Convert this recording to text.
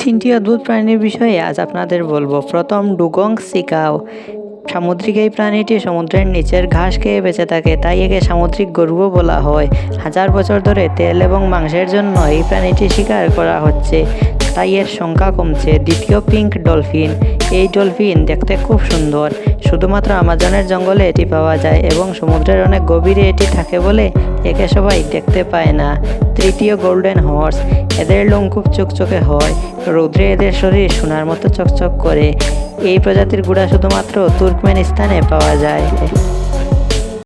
তিনটি অদ্ভুত প্রাণীর বিষয়ে আজ আপনাদের বলবো। প্রথম, ডুগং সিকাও। সামুদ্রিক এই প্রাণীটি সমুদ্রের নিচের ঘাস খেয়ে বেঁচে থাকে, তাই একে সামুদ্রিক গরুও বলা হয়। হাজার বছর ধরে তেল এবং মাংসের জন্য এই প্রাণীটি শিকার করা হচ্ছে, তাই এর সংখ্যা কমছে। দ্বিতীয়, পিঙ্ক ডলফিন। এই ডলফিন দেখতে খুব সুন্দর, শুধুমাত্র আমাজনের জঙ্গলে এটি পাওয়া যায় এবং সমুদ্রের অনেক গভীরে এটি থাকে বলে একে সবাই দেখতে পায় না। তৃতীয়, গোল্ডেন হর্স। এদের লোম খুব চকচকে হয়, রৌদ্রে এদের শরীর সোনার মতো চকচক করে। এই প্রজাতির ঘোড়া শুধুমাত্র তুর্কমেনিস্তানে পাওয়া যায়।